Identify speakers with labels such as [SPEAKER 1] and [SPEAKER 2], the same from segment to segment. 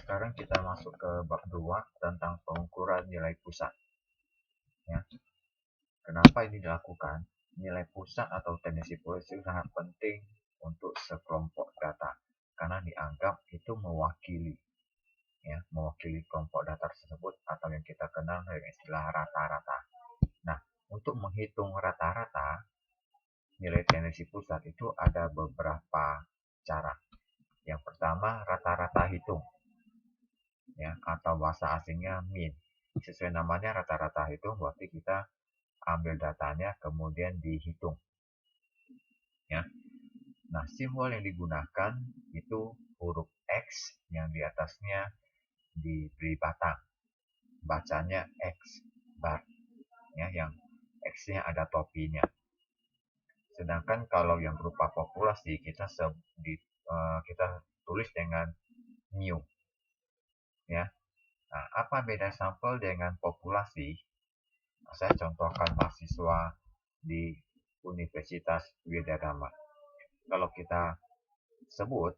[SPEAKER 1] sekarang kita masuk ke bab 2 tentang pengukuran nilai pusat. Ya. Kenapa ini dilakukan? Nilai pusat atau tendensi polisi sangat penting untuk sekelompok data karena dianggap itu mewakili kelompok data tersebut atau yang kita kenal dengan istilah rata-rata. Nah, untuk menghitung rata-rata nilai tendensi pusat itu ada beberapa cara. Yang pertama, rata-rata hitung, ya, atau bahasa asingnya mean. Sesuai namanya rata-rata hitung, berarti kita ambil datanya kemudian dihitung, ya. Nah, simbol yang digunakan itu huruf X yang di atasnya diberi batang, bacanya X bar, ya, yang X-nya ada topinya. Sedangkan kalau yang berupa populasi kita tulis dengan mu, ya. Nah, apa beda sampel dengan populasi? Saya contohkan mahasiswa di Universitas Widyadharma. Kalau kita sebut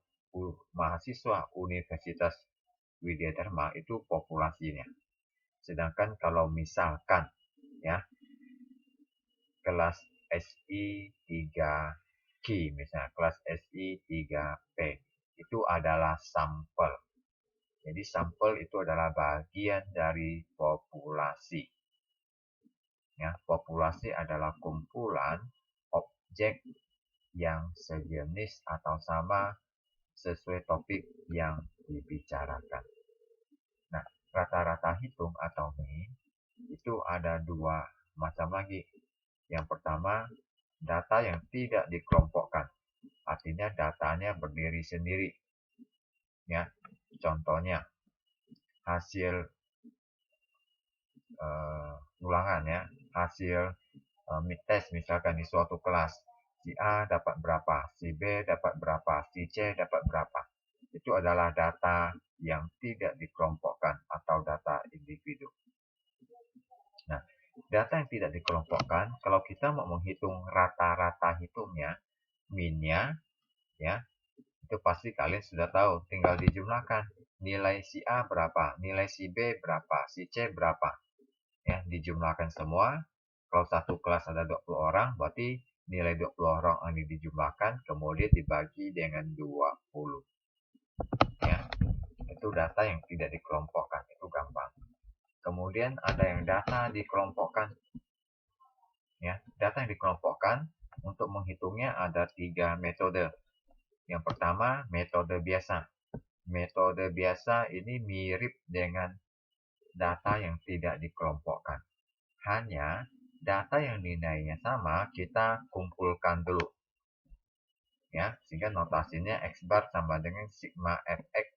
[SPEAKER 1] mahasiswa Universitas Widyadharma itu populasinya. Sedangkan kalau misalkan, ya, kelas SI 3Q misalnya, kelas SI 3P itu adalah sampel. Jadi sampel itu adalah bagian dari populasi. Ya, populasi adalah kumpulan objek yang sejenis atau sama sesuai topik yang dibicarakan. Nah, rata-rata hitung atau mean itu ada dua macam lagi. Yang pertama, data yang tidak dikelompokkan. Artinya datanya berdiri sendiri. Ya, contohnya hasil ulangan, ya, hasil mid test misalkan di suatu kelas. Si A dapat berapa, si B dapat berapa, si C dapat berapa. Itu adalah data yang tidak dikelompokkan atau data individu. Nah, data yang tidak dikelompokkan, kalau kita mau menghitung rata-rata hitungnya, min-nya, ya, itu pasti kalian sudah tahu, tinggal dijumlahkan. Nilai si A berapa, nilai si B berapa, si C berapa. Ya, dijumlahkan semua. Kalau satu kelas ada 20 orang, berarti nilai 20 orang ini dijumlahkan, kemudian dibagi dengan 20. Ya, itu data yang tidak dikelompokkan, itu gampang. Kemudian ada yang data dikelompokkan. Ya, data yang dikelompokkan untuk menghitungnya ada 3 metode. Yang pertama, metode biasa. Metode biasa ini mirip dengan data yang tidak dikelompokkan. Hanya data yang nilainya sama kita kumpulkan dulu. Ya, sehingga notasinya X bar sama dengan sigma Fx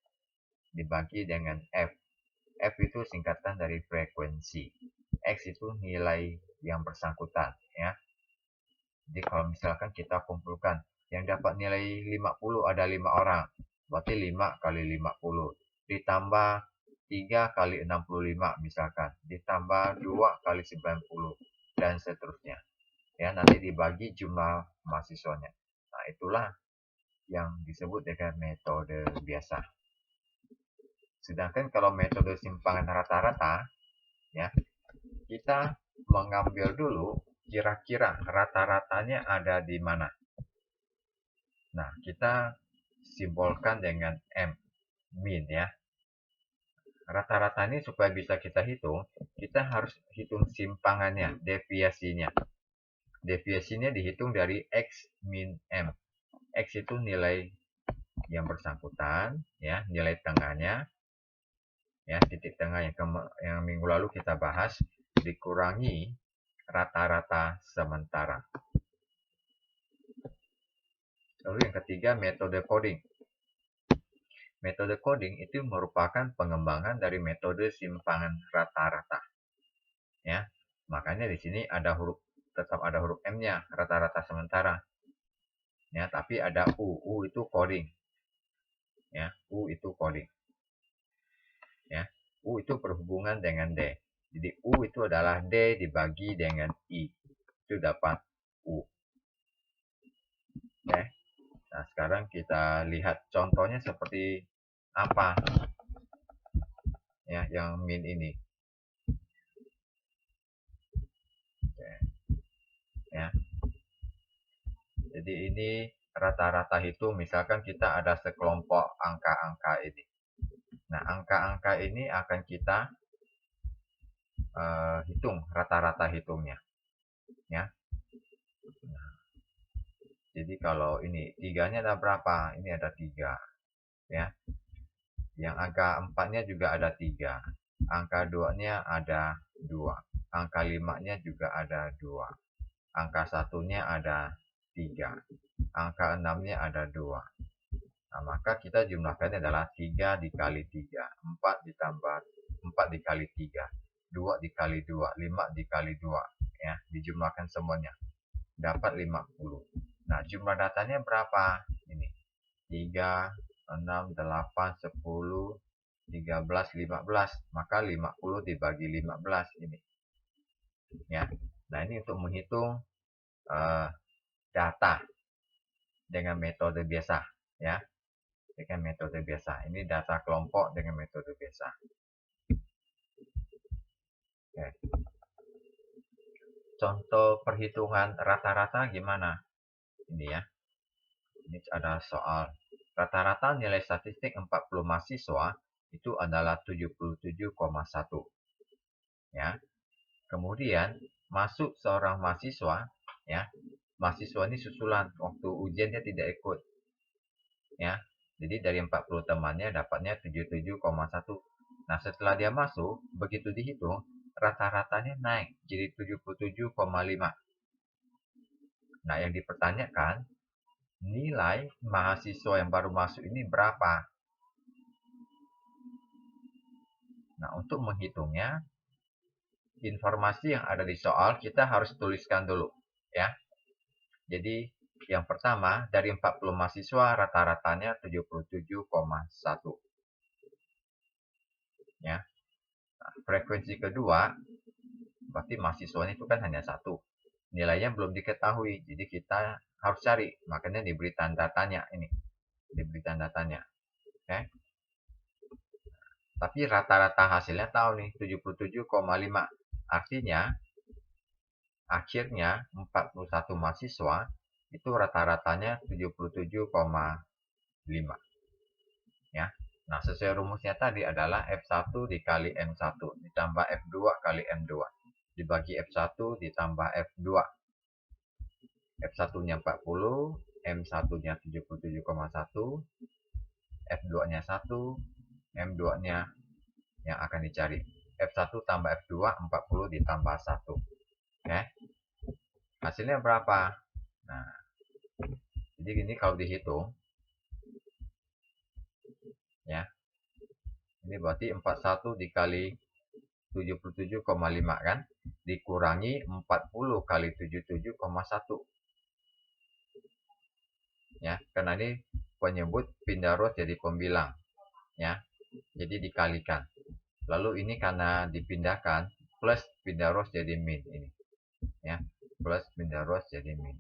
[SPEAKER 1] dibagi dengan F. F itu singkatan dari frekuensi. X itu nilai yang bersangkutan, ya. Jadi kalau misalkan kita kumpulkan yang dapat nilai 50 ada 5 orang, berarti 5 kali 50 ditambah 3 kali 65 misalkan, ditambah 2 kali 90 dan seterusnya. Ya, nanti dibagi jumlah mahasiswanya. Nah, itulah yang disebut dengan metode biasa. Sedangkan kalau metode simpangan rata-rata, ya, kita mengambil dulu kira-kira rata-ratanya ada di mana. Nah, kita simbolkan dengan M, min, ya. Rata-rata ini supaya bisa kita hitung, kita harus hitung simpangannya, deviasinya. Deviasinya dihitung dari X min M. X itu nilai yang bersangkutan, ya, nilai tengahnya, ya, titik tengah yang minggu lalu kita bahas, dikurangi rata-rata sementara. Lalu yang ketiga, metode coding. Metode coding itu merupakan pengembangan dari metode simpangan rata-rata. Ya, makanya di sini tetap ada huruf M-nya, rata-rata sementara. Ya, tapi ada U. U itu coding. Ya, U itu coding. Ya, U itu berhubungan dengan D. Jadi U itu adalah D dibagi dengan I. Itu dapat U. Oke. Nah, sekarang kita lihat contohnya seperti apa. ya, yang min ini. Oke, ya. Jadi ini rata-rata hitung, misalkan kita ada sekelompok angka-angka ini. Nah, angka-angka ini akan kita hitung rata-rata hitungnya, ya. Nah, jadi kalau ini 3-nya ada berapa? Ini ada 3, ya. Yang angka 4-nya juga ada 3. Angka 2-nya ada 2. Angka 5-nya juga ada 2. Angka 1-nya ada 3. Angka 6-nya ada 2. Nah, maka kita jumlahkannya adalah 3 dikali 3. 4 ditambah 4 dikali 3. 2 dikali 2. 5 dikali 2. Ya, dijumlahkan semuanya. Dapat 50. Nah, jumlah datanya berapa? Ini. 3, 6, 8, 10, 13, 15. Maka 50 dibagi 15 ini. Ya. Nah, ini untuk menghitung data dengan metode biasa, ya. Dengan metode biasa. Ini data kelompok dengan metode biasa. Oke. Contoh perhitungan rata-rata gimana? Ini ya. Ini ada soal rata-rata nilai statistik 40 mahasiswa itu adalah 77,1. Ya. Kemudian masuk seorang mahasiswa, ya. Mahasiswa ini susulan, waktu ujian dia tidak ikut. Ya. Jadi dari 40 temannya dapatnya 77,1. Nah, setelah dia masuk, begitu dihitung, rata-ratanya naik jadi 77,5. Nah, yang dipertanyakan, nilai mahasiswa yang baru masuk ini berapa? Nah, untuk menghitungnya, informasi yang ada di soal kita harus tuliskan dulu, ya. Jadi, yang pertama, dari 40 mahasiswa rata-ratanya 77,1. Ya. Nah, frekuensi kedua, berarti mahasiswanya itu kan hanya 1. Nilainya belum diketahui, jadi kita harus cari. Makanya diberi tanda tanya ini. Diberi tanda tanya. Oke. Tapi rata-rata hasilnya tahu nih, 77,5. Artinya, akhirnya 41 mahasiswa itu rata-ratanya 77,5. Ya. Nah, sesuai rumusnya tadi adalah F1 dikali M1 ditambah F2 kali M2 dibagi F1 ditambah F2. F1-nya 40, M1-nya 77,1, F2-nya 1, M2-nya yang akan dicari. F1 tambah F2, 40 ditambah 1. Oke. Hasilnya berapa? Nah, jadi gini kalau dihitung, ya. Ini berarti 41 dikali 77,5 kan? Dikurangi 40 kali 77,1. Ya, karena ini penyebut pindah rows jadi pembilang. Ya. Jadi dikalikan. Lalu ini karena dipindahkan plus pindah rows jadi min ini. Ya, plus pindah rows jadi min.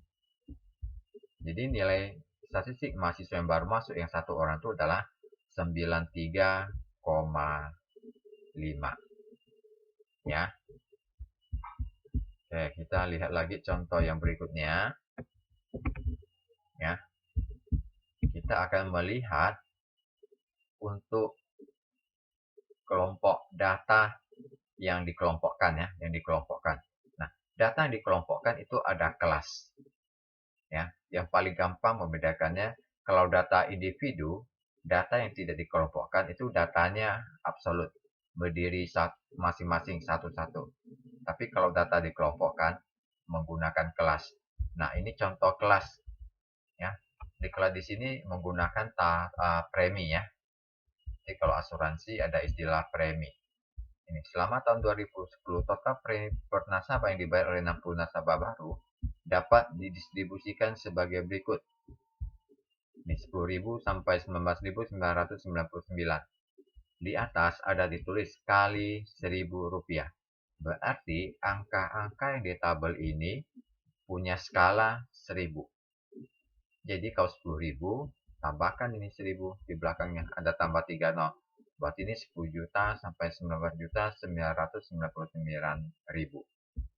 [SPEAKER 1] Jadi nilai statistik mahasiswa yang baru masuk yang 1 orang itu adalah 93,5. Ya. Oke, kita lihat lagi contoh yang berikutnya. Ya. Kita akan melihat untuk kelompok data yang dikelompokkan, ya, yang dikelompokkan. Nah, data yang dikelompokkan itu ada kelas. Ya, yang paling gampang membedakannya kalau data individu, data yang tidak dikelompokkan itu datanya absolut, berdiri masing-masing satu-satu. Tapi kalau data dikelompokkan menggunakan kelas. Nah, ini contoh kelas, ya. Di kelas di sini menggunakan premi, ya. Jadi kalau asuransi ada istilah premi. Ini selama tahun 2010 total premi per nasabah yang dibayar oleh 60 nasabah baru dapat didistribusikan sebagai berikut. Ini 10.000 sampai 19.999. Di atas ada ditulis kali Rp1.000. Berarti angka-angka yang di tabel ini punya skala 1000. Jadi kalau 10.000 tambahkan ini 1000 di belakangnya ada tambah 3 nol. Berarti ini 10 juta sampai 19.999.000.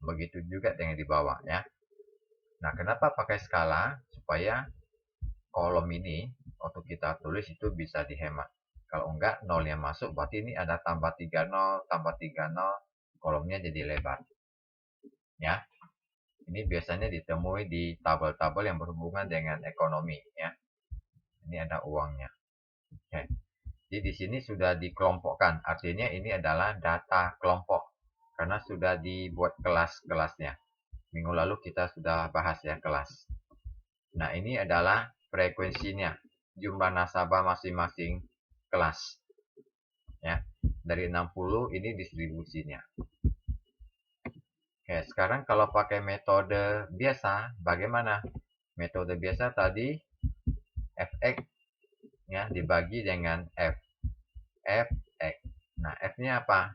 [SPEAKER 1] Begitu juga dengan di bawah ya. Nah, kenapa pakai skala? Supaya kolom ini waktu kita tulis itu bisa dihemat. Kalau enggak, nolnya masuk, berarti ini ada tambah 30, tambah 30, kolomnya jadi lebar. Ya, ini biasanya ditemui di tabel-tabel yang berhubungan dengan ekonomi. Ya, ini ada uangnya. Oke. Jadi di sini sudah dikelompokkan, artinya ini adalah data kelompok karena sudah dibuat kelas-kelasnya. Minggu lalu kita sudah bahas ya kelas. Nah, ini adalah frekuensinya, jumlah nasabah masing-masing kelas. Ya, dari 60 ini distribusinya. Oke, sekarang kalau pakai metode biasa, bagaimana? Metode biasa tadi fx ya dibagi dengan fx. Nah, f-nya apa?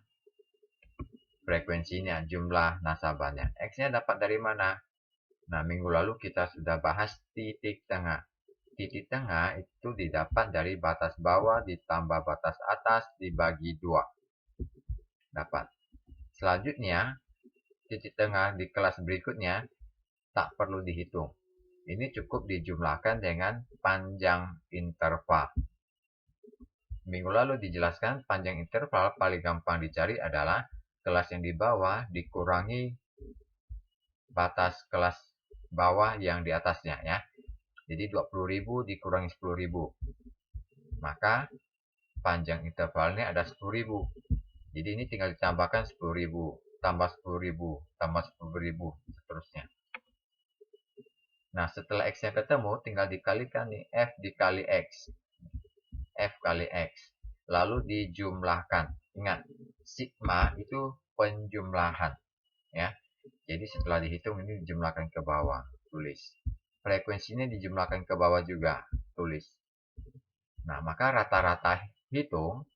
[SPEAKER 1] Frekuensinya, jumlah nasabahnya. X-nya dapat dari mana? Nah, minggu lalu kita sudah bahas titik tengah. Titik tengah itu didapat dari batas bawah ditambah batas atas dibagi 2. Dapat. Selanjutnya, titik tengah di kelas berikutnya tak perlu dihitung. Ini cukup dijumlahkan dengan panjang interval. Minggu lalu dijelaskan panjang interval paling gampang dicari adalah kelas yang di bawah dikurangi batas kelas bawah yang di atasnya ya. Jadi 20.000 dikurangi 10.000. Maka panjang intervalnya ada 10.000. Jadi ini tinggal ditambahkan 10.000, tambah 10.000, tambah 10.000, seterusnya. Nah, setelah X-nya ketemu, tinggal dikalikan nih, F dikali X. F kali X. Lalu dijumlahkan. Ingat, sigma itu penjumlahan. Ya. Jadi setelah dihitung, ini dijumlahkan ke bawah. Tulis. Frekuensinya dijumlahkan ke bawah juga. Tulis. Nah, maka rata-rata hitung,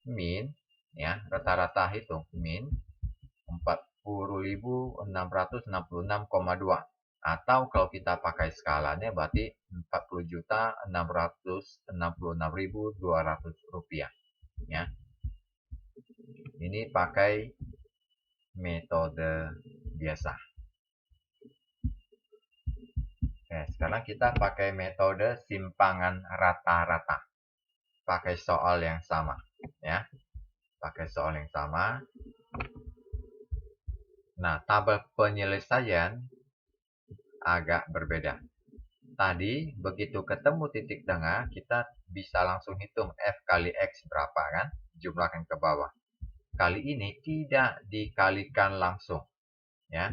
[SPEAKER 1] min, ya, rata-rata hitung, min, 40.666,2. Atau kalau kita pakai skalanya berarti 40.666.200 rupiah. Ya. Ini pakai metode biasa. Oke, sekarang kita pakai metode simpangan rata-rata. Pakai soal yang sama. Ya. Pakai soal yang sama. Nah, tabel penyelesaian agak berbeda. Tadi, begitu ketemu titik tengah, kita bisa langsung hitung F kali X berapa kan? Jumlahkan ke bawah. Kali ini tidak dikalikan langsung. Ya,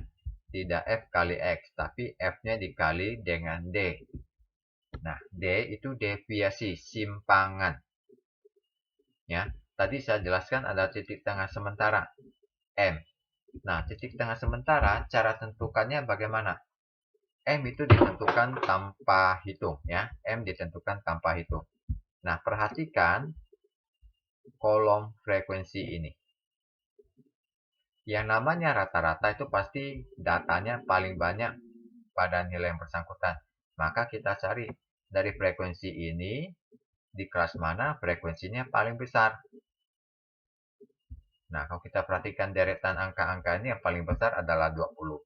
[SPEAKER 1] tidak F kali X, tapi F-nya dikali dengan D. Nah, D itu deviasi, simpangan. Ya, tadi saya jelaskan ada titik tengah sementara, M. Nah, titik tengah sementara, cara tentukannya bagaimana? M itu ditentukan tanpa hitung ya. M ditentukan tanpa hitung. Nah, perhatikan kolom frekuensi ini. Yang namanya rata-rata itu pasti datanya paling banyak pada nilai yang bersangkutan. Maka kita cari dari frekuensi ini di kelas mana frekuensinya paling besar. Nah, kalau kita perhatikan deretan angka-angka ini yang paling besar adalah 20.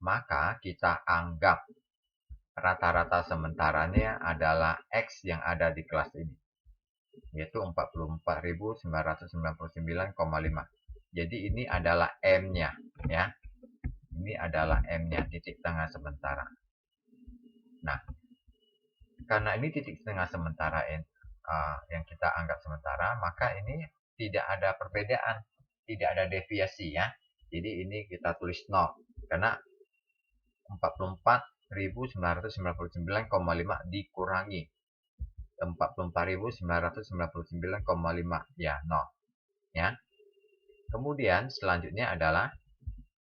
[SPEAKER 1] Maka kita anggap rata-rata sementaranya adalah X yang ada di kelas ini, yaitu 44.999,5. Jadi ini adalah M-nya, ya. Ini adalah M-nya, titik tengah sementara. Nah, karena ini titik tengah sementara yang kita anggap sementara, maka ini tidak ada perbedaan, tidak ada deviasi ya. Jadi ini kita tulis 0, karena 44.999,5 dikurangi 44.999,5 ya 0 ya. Kemudian selanjutnya adalah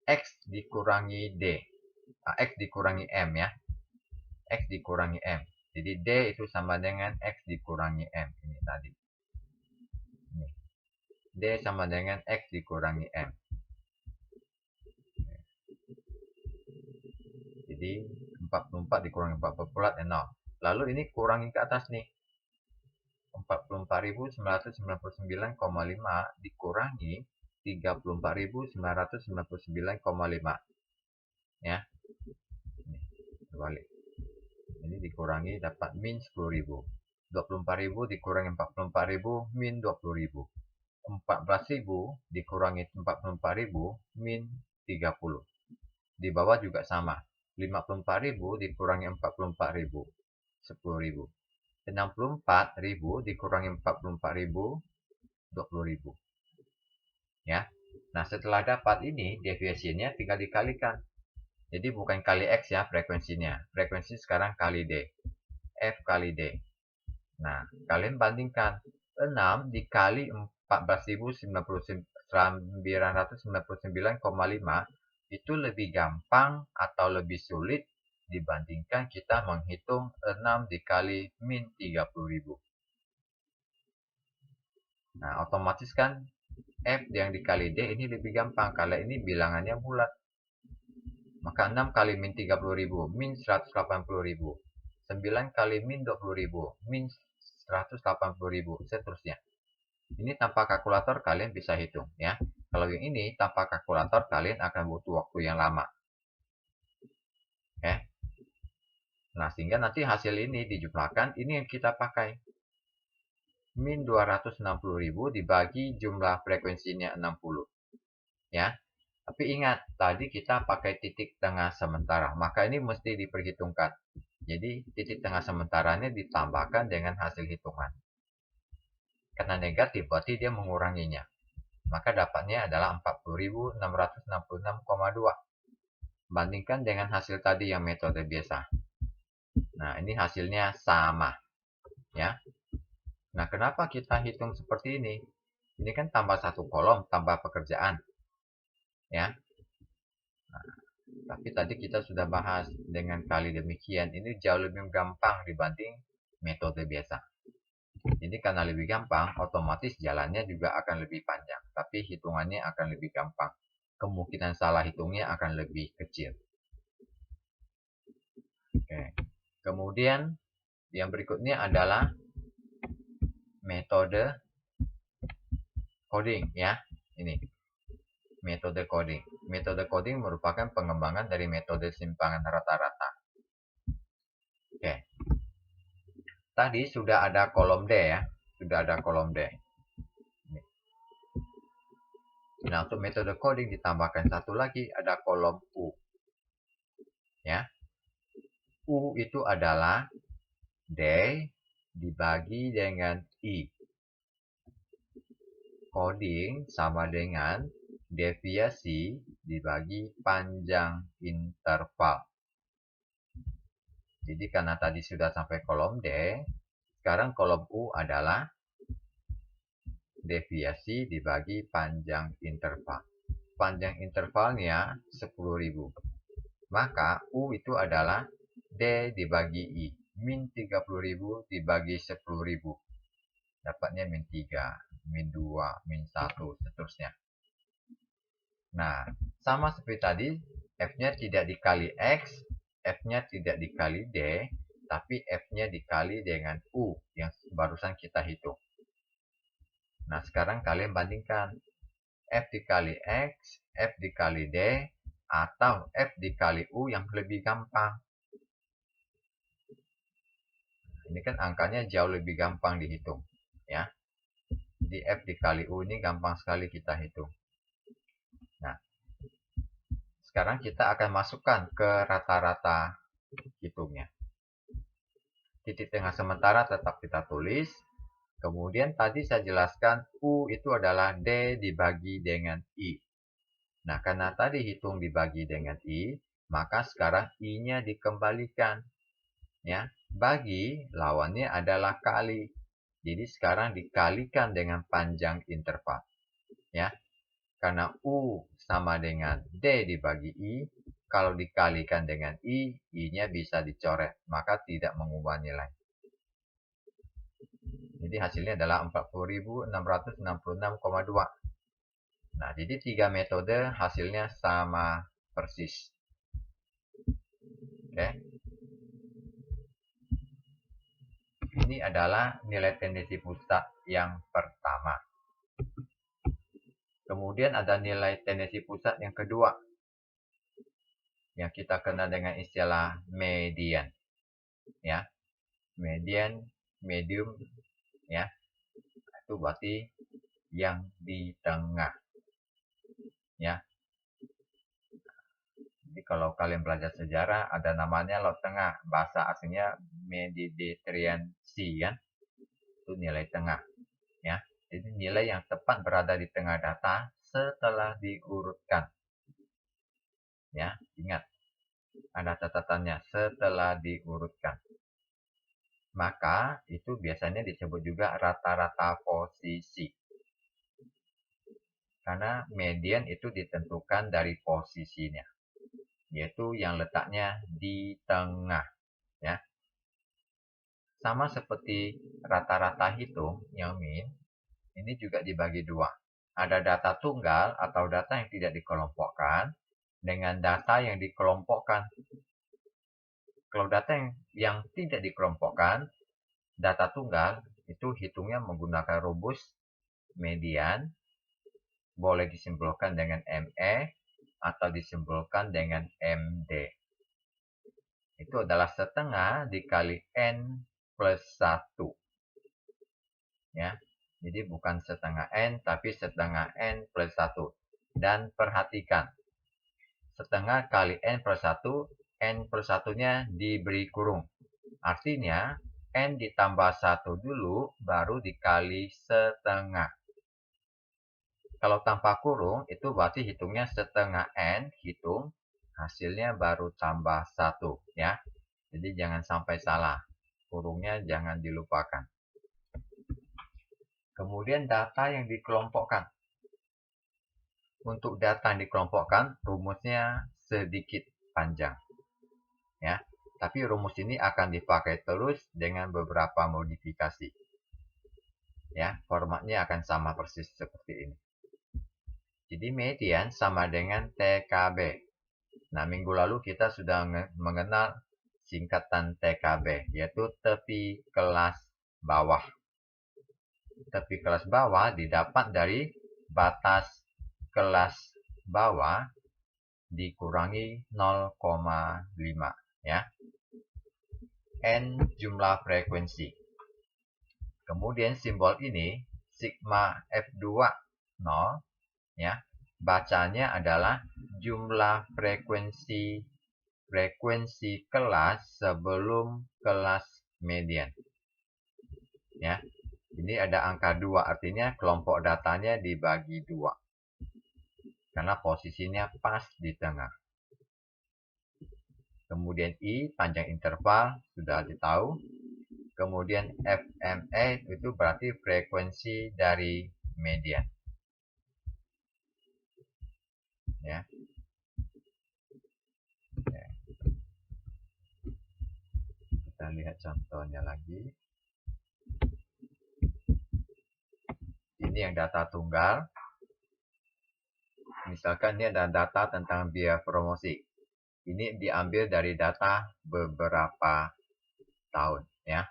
[SPEAKER 1] X dikurangi D. X dikurangi M ya. X dikurangi M. Jadi D itu sama dengan X dikurangi M ini tadi. Ini. D sama dengan X dikurangi M. Jadi 44 dikurangi 44 ya 0. Lalu ini kurangi ke atas nih. 44.999,5 dikurangi 34.999,5. Ya. Ini balik. Ini dikurangi dapat min 10.000. 24.000 dikurangi 44.000 min 20.000. 14.000 dikurangi 44.000 min 30. Di bawah juga sama. 54.000 dikurangi 44.000, 10.000. 64.000 dikurangi 44.000, 20.000. Ya. Nah, setelah dapat ini, deviasinya tinggal dikalikan. Jadi bukan kali X ya frekuensinya. Frekuensi sekarang kali D. F kali D. Nah, kalian bandingkan. 6 dikali 14.999,5 itu lebih gampang atau lebih sulit dibandingkan kita menghitung 6 dikali min 30.000. Nah, otomatis kan F yang dikali D ini lebih gampang kalau ini bilangannya bulat. Maka 6 kali min 30.000 min 180.000. 9 kali min 20.000 min 180.000, seterusnya. Ini tanpa kalkulator kalian bisa hitung ya. Kalau yang ini tanpa kalkulator kalian akan butuh waktu yang lama. Oke. Nah, sehingga nanti hasil ini dijumlahkan, ini yang kita pakai. Min 260.000 dibagi jumlah frekuensinya 60. Ya. Tapi ingat, tadi kita pakai titik tengah sementara, maka ini mesti diperhitungkan. Jadi, titik tengah sementaranya ditambahkan dengan hasil hitungan. Karena negatif, berarti dia menguranginya. Maka dapatnya adalah 40.666,2. Bandingkan dengan hasil tadi yang metode biasa. Nah, ini hasilnya sama. Ya. Nah, kenapa kita hitung seperti ini? Ini kan tambah satu kolom, tambah pekerjaan. Ya. Nah, tapi tadi kita sudah bahas dengan kali demikian, ini jauh lebih gampang dibanding metode biasa. Jadi karena lebih gampang, otomatis jalannya juga akan lebih panjang. Tapi hitungannya akan lebih gampang. Kemungkinan salah hitungnya akan lebih kecil. Oke. Kemudian yang berikutnya adalah metode coding ya. Ini metode coding. Metode coding merupakan pengembangan dari metode simpangan rata-rata. Oke. Tadi sudah ada kolom D ya. Sudah ada kolom D. Nah, untuk metode coding ditambahkan satu lagi, ada kolom U. Ya. U itu adalah D dibagi dengan I. Coding sama dengan deviasi dibagi panjang interval. Jadi karena tadi sudah sampai kolom D, sekarang kolom U adalah deviasi dibagi panjang interval. Panjang intervalnya 10.000. Maka U itu adalah D dibagi I. Min 30.000 dibagi 10.000. Dapatnya min 3, min 2, min 1, seterusnya. Nah, sama seperti tadi, F-nya tidak dikali X, F-nya tidak dikali D, tapi F-nya dikali dengan U yang barusan kita hitung. Nah, sekarang kalian bandingkan F dikali X, F dikali D, atau F dikali U yang lebih gampang. Ini kan angkanya jauh lebih gampang dihitung. Ya. Jadi F dikali U ini gampang sekali kita hitung. Nah, sekarang kita akan masukkan ke rata-rata hitungnya. Titik tengah sementara tetap kita tulis. Kemudian tadi saya jelaskan U itu adalah D dibagi dengan I. Nah, karena tadi hitung dibagi dengan I, maka sekarang I-nya dikembalikan. Ya, bagi lawannya adalah kali. Jadi sekarang dikalikan dengan panjang interval. Ya. Karena U sama dengan D dibagi I, kalau dikalikan dengan I, I-nya bisa dicoret, maka tidak mengubah nilai. Jadi hasilnya adalah 40.666,2. Nah, jadi 3 metode hasilnya sama persis. Oke. Ini adalah nilai tendensi pusat yang pertama. Kemudian ada nilai tendensi pusat yang kedua, yang kita kenal dengan istilah median. Ya, median, medium, ya, itu berarti yang di tengah. Ya, jadi kalau kalian belajar sejarah, ada namanya Laut Tengah. Bahasa aslinya Mediterranean Sea, ya. Itu nilai tengah. Ya, jadi nilai yang tepat berada di tengah data setelah diurutkan. Ya, ingat, ada catatannya setelah diurutkan. Maka itu biasanya disebut juga rata-rata posisi. Karena median itu ditentukan dari posisinya, yaitu yang letaknya di tengah. Ya, sama seperti rata-rata hitung yang min, ini juga dibagi dua. Ada data tunggal atau data yang tidak dikelompokkan dengan data yang dikelompokkan. Kalau data yang tidak dikelompokkan, data tunggal itu hitungnya menggunakan rumus median, boleh disimpulkan dengan ME atau disimpulkan dengan MD. Itu adalah setengah dikali N plus 1. Ya, jadi bukan setengah N, tapi setengah N plus 1. Dan perhatikan, setengah kali N plus 1, N plus 1-nya diberi kurung. Artinya, N ditambah 1 dulu, baru dikali setengah. Kalau tanpa kurung, itu berarti hitungnya setengah N, hitung, hasilnya baru tambah 1. Ya. Jadi jangan sampai salah. Kurungnya jangan dilupakan. Kemudian data yang dikelompokkan. Untuk data yang dikelompokkan, rumusnya sedikit panjang. Ya. Tapi rumus ini akan dipakai terus dengan beberapa modifikasi. Ya, formatnya akan sama persis seperti ini. Jadi median sama dengan TKB. Nah, minggu lalu kita sudah mengenal singkatan TKB, yaitu tepi kelas bawah. Tepi kelas bawah didapat dari batas kelas bawah dikurangi 0,5. Ya. N jumlah frekuensi. Kemudian simbol ini, sigma F2 0, ya, bacanya adalah jumlah frekuensi kelas sebelum kelas median. Ya, ini ada angka 2, artinya kelompok datanya dibagi 2. Karena posisinya pas di tengah. Kemudian I, panjang interval, sudah ditahu. Kemudian FME itu berarti frekuensi dari median. Ya. Kita lihat contohnya lagi. Ini yang data tunggal. Misalkan ini ada data tentang biaya promosi. Ini diambil dari data beberapa tahun. Ya.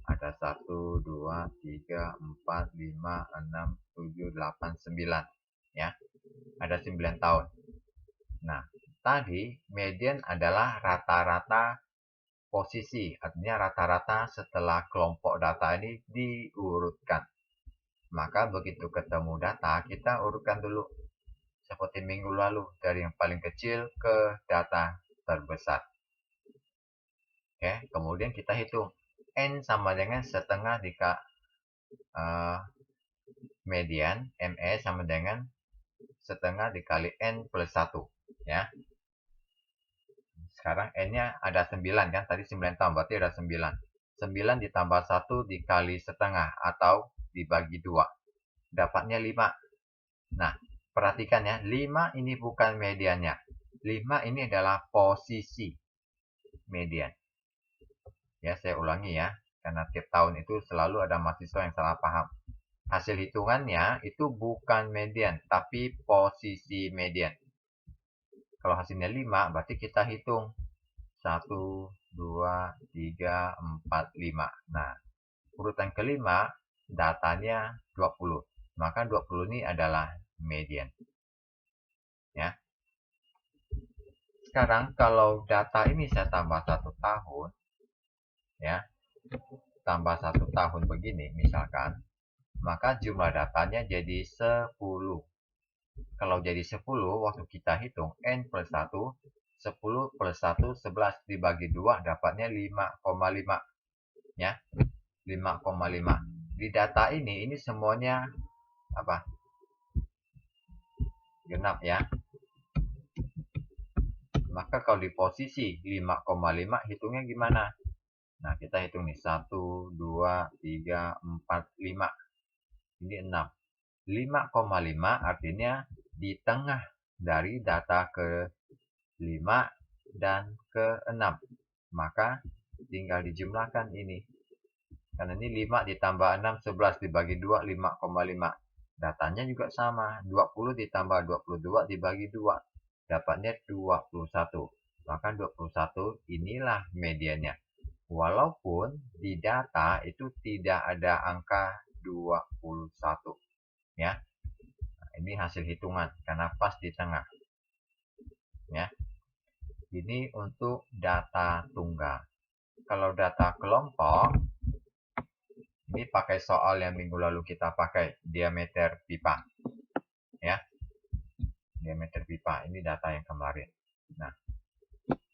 [SPEAKER 1] Ada 1, 2, 3, 4, 5, 6, 7, 8, 9. Ya. Ada 9 tahun. Nah, tadi median adalah rata-rata posisi, artinya rata-rata setelah kelompok data ini diurutkan. Maka begitu ketemu data, kita urutkan dulu. Seperti minggu lalu, dari yang paling kecil ke data terbesar. Oke, kemudian kita hitung. N sama dengan setengah median, ME sama dengan setengah dikali N plus 1. Ya. Sekarang N-nya ada 9 kan, tadi 9 tahun, berarti ada 9. 9 ditambah 1 dikali setengah atau dibagi 2. Dapatnya 5. Nah, perhatikan ya, 5 ini bukan mediannya. 5 ini adalah posisi median. Ya, saya ulangi ya, karena tiap tahun itu selalu ada mahasiswa yang salah paham. Hasil hitungannya itu bukan median, tapi posisi median. Kalau hasilnya 5, berarti kita hitung 1, 2, 3, 4, 5. Nah, urutan kelima datanya 20. Maka 20 ini adalah median. Ya. Sekarang kalau data ini saya tambah 1 tahun, ya, tambah 1 tahun begini misalkan, maka jumlah datanya jadi 10. Kalau jadi 10, waktu kita hitung N plus 1, 10 plus 1, 11 dibagi 2 dapatnya 5,5. Ya, 5,5. Di data ini semuanya apa? Genap ya. Maka kalau di posisi 5,5 hitungnya gimana? Nah, kita hitung nih. 1, 2, 3, 4, 5. Ini 6. 5,5 artinya di tengah dari data ke-5 dan ke-6. Maka tinggal dijumlahkan ini. Karena ini 5 ditambah 6, 11 dibagi 2, 5,5. Datanya juga sama. 20 ditambah 22 dibagi 2. Dapatnya 21. Maka 21 inilah mediannya. Walaupun di data itu tidak ada angka 21. Ya. Nah, ini hasil hitungan karena pas di tengah. Ya. Ini untuk data tunggal. Kalau data kelompok, ini pakai soal yang minggu lalu kita pakai, diameter pipa. Ya. Diameter pipa, ini data yang kemarin. Nah,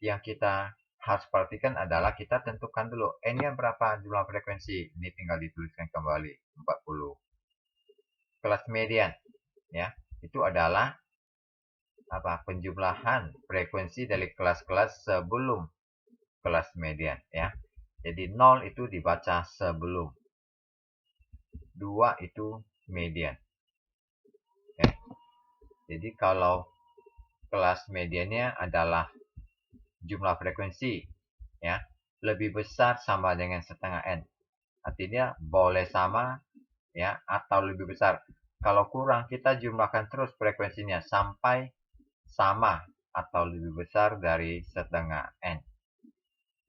[SPEAKER 1] yang kita harus perhatikan adalah kita tentukan dulu N-nya berapa jumlah frekuensi. Ini tinggal dituliskan kembali, 40. Kelas median, ya, itu adalah apa? Penjumlahan frekuensi dari kelas-kelas sebelum kelas median, ya. Jadi 0 itu dibaca sebelum. 2 itu median. Oke. Jadi kalau kelas mediannya adalah jumlah frekuensi, ya, lebih besar sama dengan setengah N. Artinya boleh sama, ya, atau lebih besar. Kalau kurang, kita jumlahkan terus frekuensinya sampai sama atau lebih besar dari setengah N.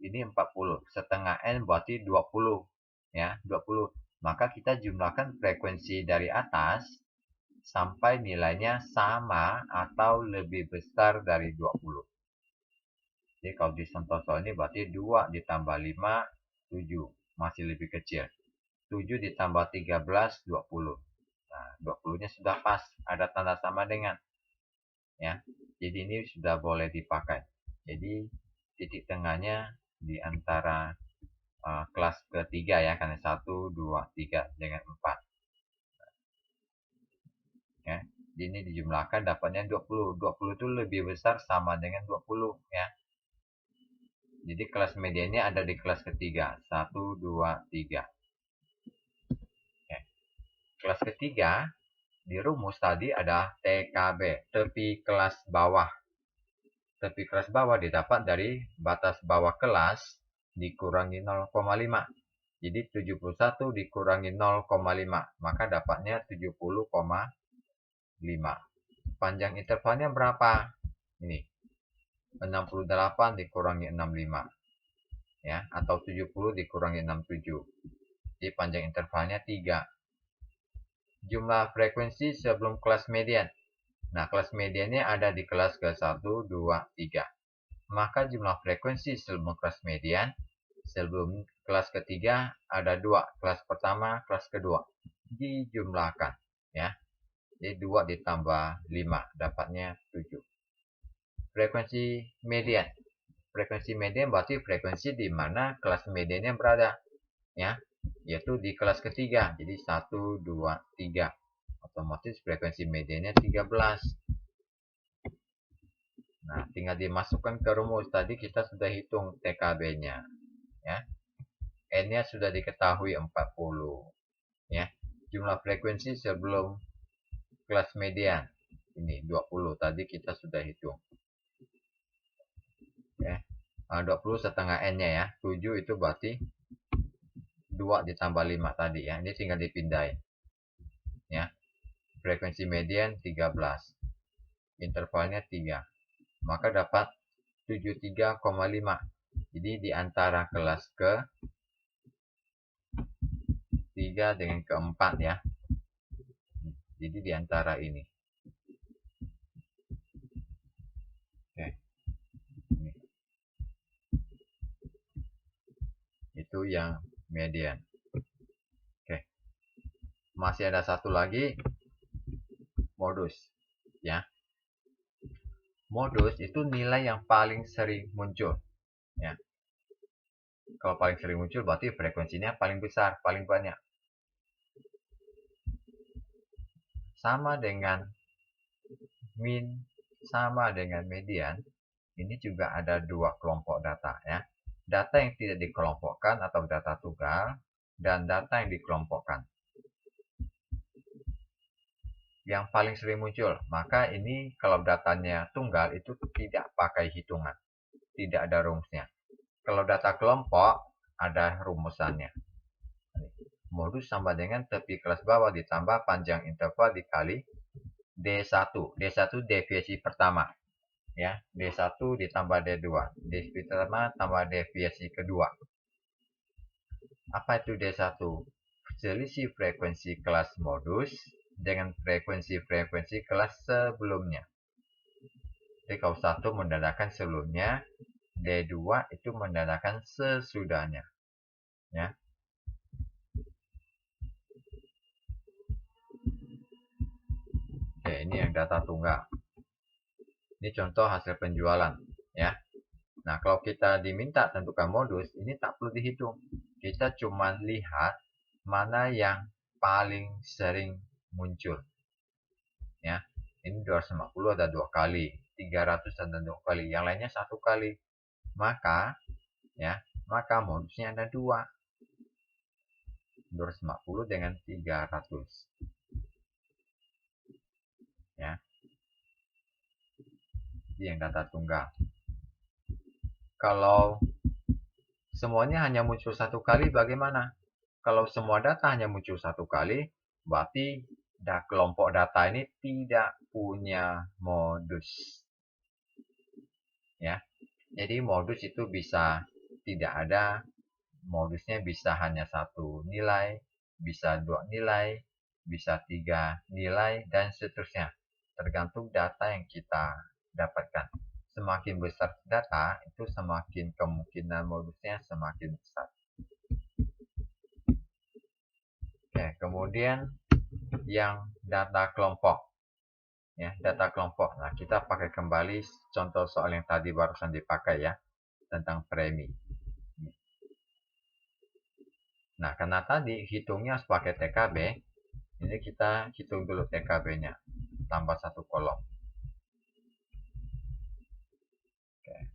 [SPEAKER 1] Ini 40. Setengah N berarti 20. Ya, 20. Maka kita jumlahkan frekuensi dari atas sampai nilainya sama atau lebih besar dari 20. Jadi kalau di Santoso ini berarti 2 ditambah 5, 7. Masih lebih kecil. 7 ditambah 13, 20. Nah, 20-nya sudah pas. Ada tanda sama dengan. Ya. Jadi ini sudah boleh dipakai. Jadi titik tengahnya di antara kelas ketiga ya. Karena 1, 2, 3 dengan 4. Ya. Jadi ini dijumlahkan dapatnya 20. 20 itu lebih besar sama dengan 20. Ya. Jadi kelas mediannya ada di kelas ketiga. 1, 2, 3. Oke. Kelas ketiga, di rumus tadi ada TKB, tepi kelas bawah. Tepi kelas bawah didapat dari batas bawah kelas dikurangi 0,5. Jadi 71 dikurangi 0,5. Maka dapatnya 70,5. Panjang intervalnya berapa? Ini. 68 dikurangi 65. Ya, atau 70 dikurangi 67. Jadi panjang intervalnya 3. Jumlah frekuensi sebelum kelas median. Nah, kelas mediannya ada di kelas ke-1, 2, 3. Maka jumlah frekuensi sebelum kelas median, sebelum kelas ketiga ada 2. Kelas pertama, kelas kedua. Dijumlahkan. Ya. Jadi 2 ditambah 5, dapatnya 7. Frekuensi median. Frekuensi median berarti frekuensi di mana kelas mediannya berada. Ya, yaitu di kelas ketiga. Jadi 1, 2, 3. Otomatis frekuensi mediannya 13. Nah, tinggal dimasukkan ke rumus. Tadi kita sudah hitung TKB-nya. Ya. N-nya sudah diketahui 40. Ya. Jumlah frekuensi sebelum kelas median. Ini 20. Tadi kita sudah hitung. Ya. 20 setengah N-nya ya. 7 itu berarti 2 ditambah 5 tadi ya. Ini tinggal dipindahin. Ya. Frekuensi median 13. Intervalnya 3. Maka dapat 73,5. Jadi di antara kelas ke-3 dengan ke-4 ya. Jadi di antara ini. Oke. Ini. Itu yang median. Oke. Masih ada satu lagi, modus ya. Modus itu nilai yang paling sering muncul ya. Kalau paling sering muncul berarti frekuensinya paling besar, paling banyak. Sama dengan min, sama dengan median, ini juga ada dua kelompok data ya. Data yang tidak dikelompokkan atau data tunggal, dan data yang dikelompokkan. Yang paling sering muncul, maka ini kalau datanya tunggal itu tidak pakai hitungan, tidak ada rumusnya. Kalau data kelompok, ada rumusannya. Modus sama dengan tepi kelas bawah ditambah panjang interval dikali D1. D1 deviasi pertama. Ya, D1 ditambah D2. Deviasi pertama tambah deviasi kedua. Apa itu D1? Selisih frekuensi kelas modus dengan frekuensi-frekuensi kelas sebelumnya. Jadi kalau 1 menandakan sebelumnya, D2 itu menandakan sesudahnya. Ya. Oke, ini yang data tunggal. Ini contoh hasil penjualan, ya. Nah, kalau kita diminta tentukan modus, ini tak perlu dihitung. Kita cuma lihat mana yang paling sering muncul. Ya. Ini 250 ada 2 kali, 300 ada 2 kali, yang lainnya 1 kali. Maka modusnya ada 2. 250 dengan 300. Ya. Ini yang data tunggal. Kalau semuanya hanya muncul 1 kali, bagaimana? Kalau semua data hanya muncul 1 kali, berarti kelompok data ini tidak punya modus. Ya. Jadi modus itu bisa tidak ada, modusnya bisa hanya 1 nilai, bisa 2 nilai, bisa 3 nilai, dan seterusnya. Tergantung data yang kita dapatkan. Semakin besar data, itu semakin kemungkinan modusnya semakin besar. Oke, kemudian yang data kelompok. Ya, data kelompok. Nah, kita pakai kembali contoh soal yang tadi barusan dipakai ya, tentang premi. Nah, karena tadi hitungnya harus pakai TKB, ini kita hitung dulu TKB-nya, tambah 1 kolom. Oke.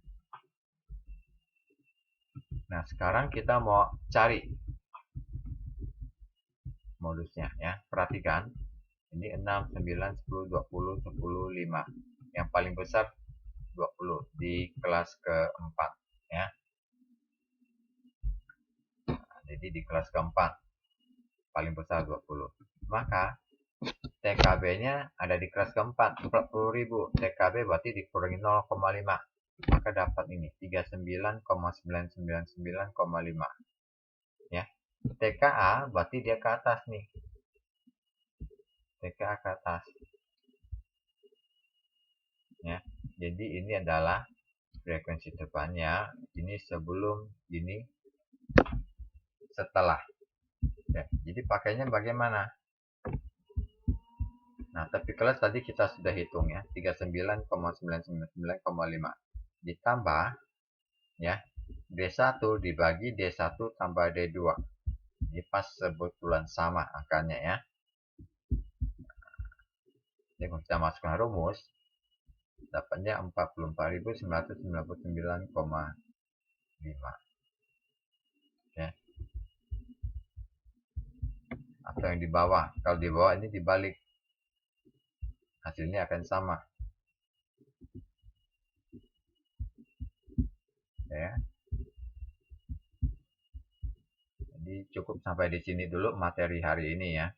[SPEAKER 1] Nah, sekarang kita mau cari modusnya ya. Perhatikan, ini 6, 9, 10, 20, 10, 5. Yang paling besar 20 di kelas keempat ya. Nah, jadi di kelas keempat paling besar 20. Maka TKB-nya ada di kelas keempat 40.000. TKB berarti dikurangi 0,5. Maka dapat ini 39,999,5. Ya. TKA berarti dia ke atas nih. TKA ke atas. Ya. Jadi ini adalah frekuensi depannya, ini sebelum, ini setelah. Ya. Jadi pakainya bagaimana? Nah, tepi kelas tadi kita sudah hitung ya, 39,999,5. Ditambah ya, D1 dibagi D1 tambah D2. Ini pas sebutulan sama angkanya ya. Jadi kalau kita masukkan rumus, dapatnya 44.999,5. Ya. Atau yang di bawah. Kalau di bawah ini dibalik. Hasilnya akan sama. Ya. Jadi cukup sampai di sini dulu materi hari ini ya.